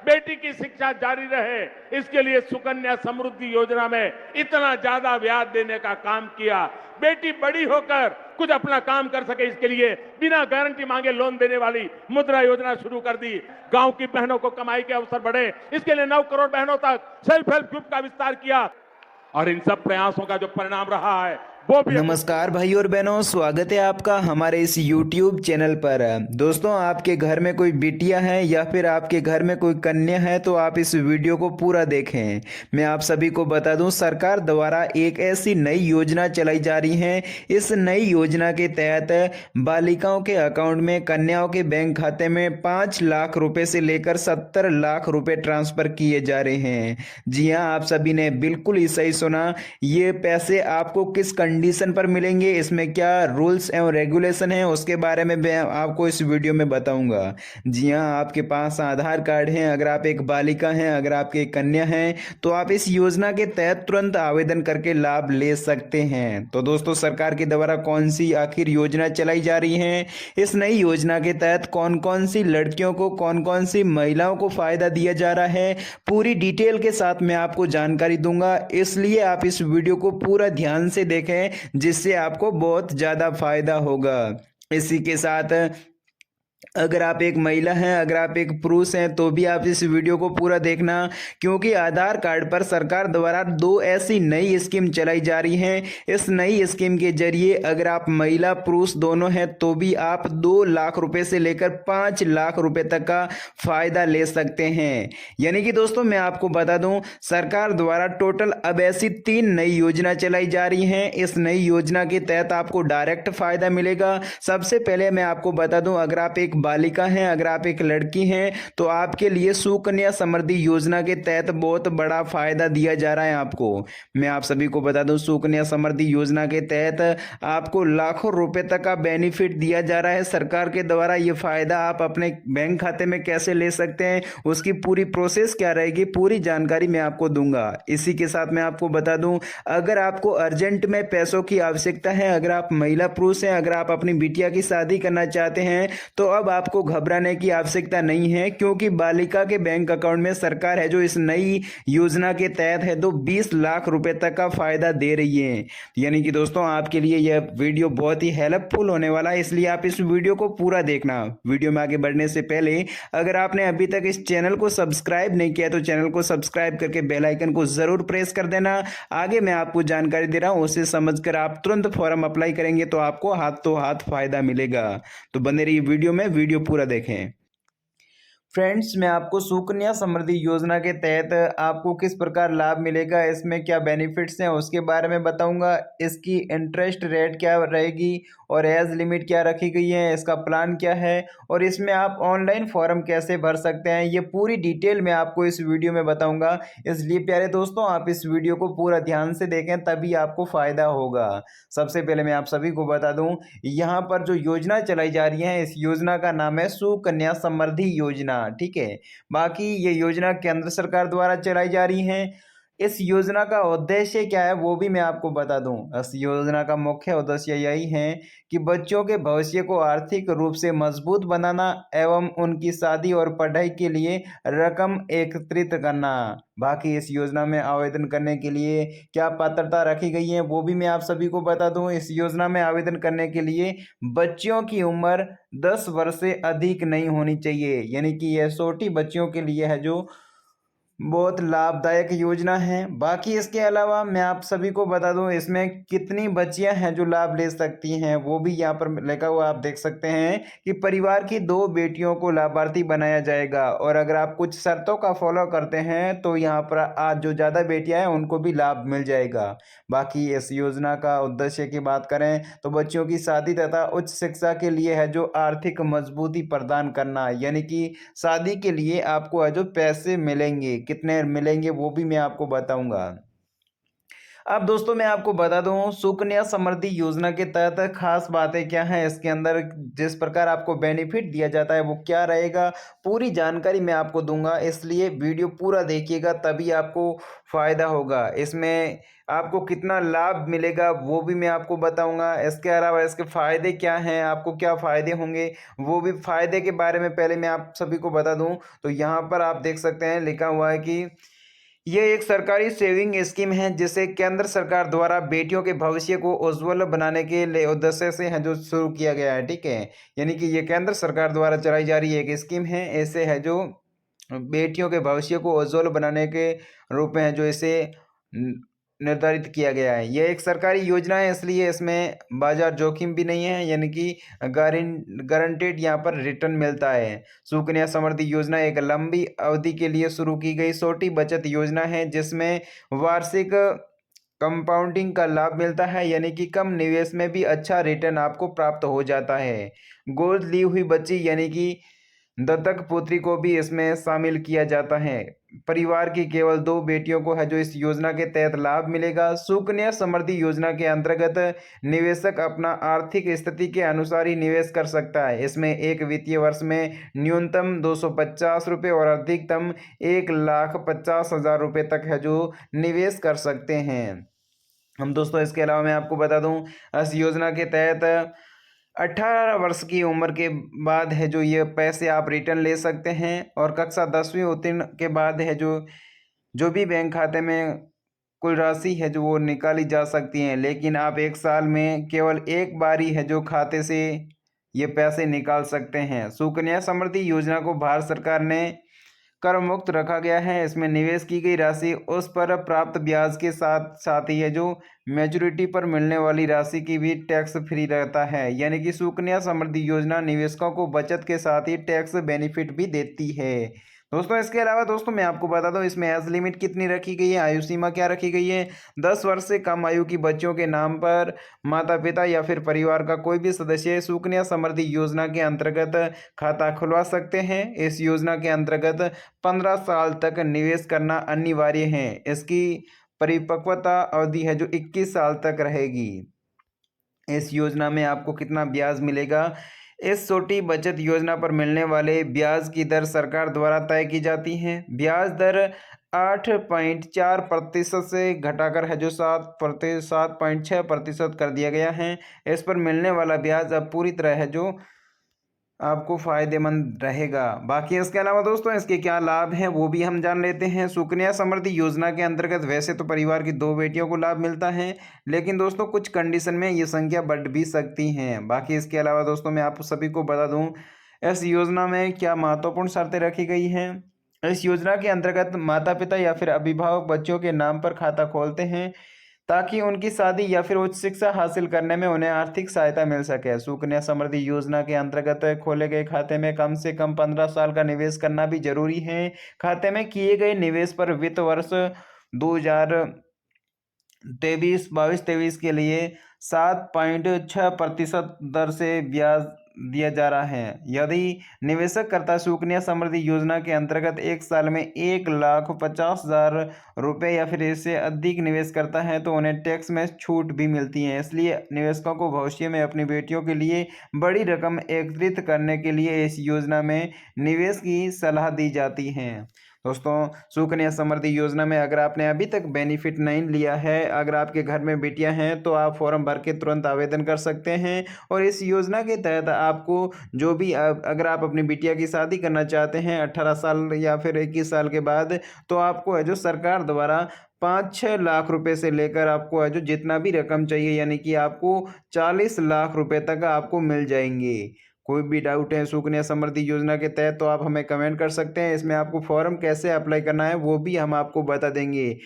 बेटी की शिक्षा जारी रहे, इसके लिए सुकन्या समृद्धि योजना में इतना ज्यादा ब्याज देने का काम किया। बेटी बड़ी होकर कुछ अपना काम कर सके, इसके लिए बिना गारंटी मांगे लोन देने वाली मुद्रा योजना शुरू कर दी। गांव की बहनों को कमाई के अवसर बढ़े, इसके लिए 9 करोड़ बहनों तक सेल्फ हेल्प ग्रुप का विस्तार किया। और इन सब प्रयासों का जो परिणाम रहा है वो भी नमस्कार भाई और बहनों, स्वागत है आपका हमारे इस YouTube चैनल पर। दोस्तों, आपके घर में कोई बिटिया है या फिर आपके घर में कोई कन्या है तो आप इस वीडियो को पूरा देखें। मैं आप सभी को बता दूं, सरकार द्वारा एक ऐसी नई योजना चलाई जा रही है। इस नई योजना के तहत बालिकाओं के अकाउंट में, कन्याओं के बैंक खाते में 5 लाख रुपए से लेकर 70 लाख रुपए ट्रांसफर किए जा रहे हैं। जी हाँ, आप सभी ने बिल्कुल ही सही सुना। ये पैसे आपको किस कंडीशन पर मिलेंगे, इसमें क्या रूल्स एवं रेगुलेशन है, उसके बारे में मैं आपको इस वीडियो में बताऊंगा। जी हाँ, आपके पास आधार कार्ड है, अगर आप एक बालिका हैं, अगर आपकी एक कन्या है, तो आप इस योजना के तहत तुरंत आवेदन करके लाभ ले सकते हैं। तो दोस्तों, सरकार के द्वारा कौन सी आखिर योजना चलाई जा रही है, इस नई योजना के तहत कौन कौन सी लड़कियों को, कौन कौन सी महिलाओं को फायदा दिया जा रहा है, पूरी डिटेल के साथ मैं आपको जानकारी दूंगा। इसलिए आप इस वीडियो को पूरा ध्यान से देखें, जिससे आपको बहुत ज्यादा फायदा होगा। इसी के साथ अगर आप एक महिला हैं, अगर आप एक पुरुष हैं, तो भी आप इस वीडियो को पूरा देखना, क्योंकि आधार कार्ड पर सरकार द्वारा 2 ऐसी नई स्कीम चलाई जा रही हैं। इस नई स्कीम के जरिए अगर आप महिला पुरुष दोनों हैं तो भी आप 2 लाख रुपए से लेकर 5 लाख रुपए तक का फायदा ले सकते हैं। यानी कि दोस्तों, मैं आपको बता दूं, सरकार द्वारा टोटल अब ऐसी 3 नई योजना चलाई जा रही हैं। इस नई योजना के तहत आपको डायरेक्ट फायदा मिलेगा। सबसे पहले मैं आपको बता दूं, अगर आप एक बालिका हैं, अगर आप एक लड़की हैं, तो आपके लिए सुकन्या समृद्धि योजना के तहत बहुत बड़ा फायदा दिया जा रहा है आपको। मैं आप सभी को बता दूं, सुकन्या समृद्धि योजना के तहत आपको लाखों रुपए तक का बेनिफिट दिया जा रहा है सरकार के द्वारा। ये फायदा आप अपने बैंक खाते में कैसे ले सकते हैं, उसकी पूरी प्रोसेस क्या रहेगी, पूरी जानकारी मैं आपको दूंगा। इसी के साथ मैं आपको बता दूं, अगर आपको अर्जेंट में पैसों की आवश्यकता है, अगर आप महिला पुरुष हैं, अगर आप अपनी बिटिया की शादी करना चाहते हैं, तो अब आपको घबराने की आवश्यकता नहीं है, क्योंकि बालिका के बैंक अकाउंट में सरकार है जो इस नई योजना के तहत है तो 20 लाख रुपए तक का फायदा दे रही है। यानी कि दोस्तों, आपके लिए यह वीडियो बहुत ही हेल्पफुल होने वाला है, इसलिए आप इस वीडियो को पूरा देखना। वीडियो में आगे बढ़ने से पहले अगर आपने अभी तक इस चैनल को सब्सक्राइब नहीं किया तो चैनल को सब्सक्राइब करके बेल आइकन को जरूर प्रेस कर देना। आगे मैं आपको जानकारी दे रहा हूं, उसे समझकर आप तुरंत फॉर्म अप्लाई करेंगे तो आपको हाथों हाथ फायदा मिलेगा। तो बने रहिए वीडियो में, वीडियो पूरा देखें। फ्रेंड्स, मैं आपको सुकन्या समृद्धि योजना के तहत आपको किस प्रकार लाभ मिलेगा, इसमें क्या बेनिफिट्स हैं, उसके बारे में बताऊंगा। इसकी इंटरेस्ट रेट क्या रहेगी और एज लिमिट क्या रखी गई है, इसका प्लान क्या है, और इसमें आप ऑनलाइन फॉर्म कैसे भर सकते हैं, ये पूरी डिटेल मैं आपको इस वीडियो में बताऊंगा। इसलिए प्यारे दोस्तों, आप इस वीडियो को पूरा ध्यान से देखें, तभी आपको फायदा होगा। सबसे पहले मैं आप सभी को बता दूं, यहाँ पर जो योजना चलाई जा रही है, इस योजना का नाम है सुकन्या समृद्धि योजना। ठीक है, बाकी ये योजना केंद्र सरकार द्वारा चलाई जा रही है। इस योजना का उद्देश्य क्या है वो भी मैं आपको बता दूं। इस योजना का मुख्य उद्देश्य यही है कि बच्चों के भविष्य को आर्थिक रूप से मजबूत बनाना एवं उनकी शादी और पढ़ाई के लिए रकम एकत्रित करना। बाकी इस योजना में आवेदन करने के लिए क्या पात्रता रखी गई है वो भी मैं आप सभी को बता दूं। इस योजना में आवेदन करने के लिए बच्चियों की उम्र 10 वर्ष से अधिक नहीं होनी चाहिए, यानी कि यह छोटी बच्चियों के लिए है जो बहुत लाभदायक योजना है। बाकी इसके अलावा मैं आप सभी को बता दूं, इसमें कितनी बच्चियां हैं जो लाभ ले सकती हैं वो भी यहाँ पर लिखा हुआ आप देख सकते हैं कि परिवार की 2 बेटियों को लाभार्थी बनाया जाएगा, और अगर आप कुछ शर्तों का फॉलो करते हैं तो यहाँ पर आज जो ज़्यादा बेटियां हैं उनको भी लाभ मिल जाएगा। बाकी इस योजना का उद्देश्य की बात करें तो बच्चों की शादी तथा उच्च शिक्षा के लिए है जो आर्थिक मजबूती प्रदान करना, यानी कि शादी के लिए आपको है जो पैसे मिलेंगे, कितने मिलेंगे वो भी मैं आपको बताऊंगा। अब दोस्तों मैं आपको बता दूं सुकन्या समृद्धि योजना के तहत खास बातें क्या हैं, इसके अंदर जिस प्रकार आपको बेनिफिट दिया जाता है वो क्या रहेगा, पूरी जानकारी मैं आपको दूंगा, इसलिए वीडियो पूरा देखिएगा तभी आपको फ़ायदा होगा। इसमें आपको कितना लाभ मिलेगा वो भी मैं आपको बताऊंगा। इसके अलावा इसके फ़ायदे क्या हैं, आपको क्या फ़ायदे होंगे, वो भी फ़ायदे के बारे में पहले मैं आप सभी को बता दूं। तो यहाँ पर आप देख सकते हैं लिखा हुआ है कि ये एक सरकारी सेविंग स्कीम है जिसे केंद्र सरकार द्वारा बेटियों के भविष्य को उज्ज्वल बनाने के लिए उद्देश्य से है जो शुरू किया गया है। ठीक है, यानी कि ये केंद्र सरकार द्वारा चलाई जा रही एक स्कीम है, ऐसे है जो बेटियों के भविष्य को उज्ज्वल बनाने के रूप में है जो इसे न- निर्धारित किया गया है। यह एक सरकारी योजना है इसलिए इसमें बाजार जोखिम भी नहीं है, यानी कि गारंटेड यहाँ पर रिटर्न मिलता है। सुकन्या समृद्धि योजना एक लंबी अवधि के लिए शुरू की गई छोटी बचत योजना है जिसमें वार्षिक कंपाउंडिंग का लाभ मिलता है, यानी कि कम निवेश में भी अच्छा रिटर्न आपको प्राप्त हो जाता है। गोद ली हुई बच्ची यानी कि दत्तक पुत्री को भी इसमें शामिल किया जाता है। परिवार की केवल 2 बेटियों को है जो इस योजना के तहत लाभ मिलेगा। सुकन्या समृद्धि योजना के अंतर्गत निवेशक अपना आर्थिक स्थिति के अनुसार ही निवेश कर सकता है। इसमें एक वित्तीय वर्ष में न्यूनतम 250 रुपये और अधिकतम 1,50,000 रुपये तक है जो निवेश कर सकते हैं हम। दोस्तों इसके अलावा मैं आपको बता दूं इस योजना के तहत 18 वर्ष की उम्र के बाद है जो ये पैसे आप रिटर्न ले सकते हैं, और कक्षा 10वीं उत्तीर्ण के बाद है जो जो भी बैंक खाते में कुल राशि है जो वो निकाली जा सकती है, लेकिन आप 1 साल में केवल एक बार ही है जो खाते से ये पैसे निकाल सकते हैं। सुकन्या समृद्धि योजना को भारत सरकार ने कर मुक्त रखा गया है। इसमें निवेश की गई राशि उस पर प्राप्त ब्याज के साथ साथ ही है जो मैच्योरिटी पर मिलने वाली राशि की भी टैक्स फ्री रहता है, यानी कि सुकन्या समृद्धि योजना निवेशकों को बचत के साथ ही टैक्स बेनिफिट भी देती है। दोस्तों इसके अलावा दोस्तों मैं आपको बता दूं इसमें एज लिमिट कितनी रखी गई है, आयु सीमा क्या रखी गई है। 10 वर्ष से कम आयु की बच्चों के नाम पर माता पिता या फिर परिवार का कोई भी सदस्य सुकन्या समृद्धि योजना के अंतर्गत खाता खुलवा सकते हैं। इस योजना के अंतर्गत 15 साल तक निवेश करना अनिवार्य है। इसकी परिपक्वता अवधि है जो 21 साल तक रहेगी। इस योजना में आपको कितना ब्याज मिलेगा, इस छोटी बचत योजना पर मिलने वाले ब्याज की दर सरकार द्वारा तय की जाती है। ब्याज दर 8.4% से घटाकर है जो 7.6% कर दिया गया है। इस पर मिलने वाला ब्याज अब पूरी तरह है जो आपको फ़ायदेमंद रहेगा। बाकी इसके अलावा दोस्तों इसके क्या लाभ हैं वो भी हम जान लेते हैं। सुकन्या समृद्धि योजना के अंतर्गत वैसे तो परिवार की 2 बेटियों को लाभ मिलता है, लेकिन दोस्तों कुछ कंडीशन में ये संख्या बढ़ भी सकती हैं। बाकी इसके अलावा दोस्तों मैं आप सभी को बता दूं इस योजना में क्या महत्वपूर्ण शर्तें रखी गई हैं। इस योजना के अंतर्गत माता पिता या फिर अभिभावक बच्चों के नाम पर खाता खोलते हैं ताकि उनकी शादी या फिर उच्च शिक्षा हासिल करने में उन्हें आर्थिक सहायता मिल सके। सुकन्या समृद्धि योजना के अंतर्गत खोले गए खाते में कम से कम 15 साल का निवेश करना भी जरूरी है। खाते में किए गए निवेश पर वित्त वर्ष 2023 के लिए 7.6% दर से ब्याज दिया जा रहा है। यदि निवेशक करता सुकन्या समृद्धि योजना के अंतर्गत 1 साल में 1,50,000 रुपये या फिर इससे अधिक निवेश करता है तो उन्हें टैक्स में छूट भी मिलती है। इसलिए निवेशकों को भविष्य में अपनी बेटियों के लिए बड़ी रकम एकत्रित करने के लिए इस योजना में निवेश की सलाह दी जाती है। दोस्तों सुकन्या समृद्धि योजना में अगर आपने अभी तक बेनिफिट नहीं लिया है, अगर आपके घर में बेटियां हैं तो आप फॉर्म भर के तुरंत आवेदन कर सकते हैं। और इस योजना के तहत आपको जो भी अगर आप अपनी बिटिया की शादी करना चाहते हैं 18 साल या फिर 21 साल के बाद, तो आपको है जो सरकार द्वारा 5-6 लाख रुपए से लेकर आपको है जो जितना भी रकम चाहिए, यानी कि आपको 40 लाख रुपए तक आपको मिल जाएंगे। कोई भी डाउट है सुकन्या समृद्धि योजना के तहत तो आप हमें कमेंट कर सकते हैं। इसमें आपको फॉर्म कैसे अप्लाई करना है वो भी हम आपको बता देंगे।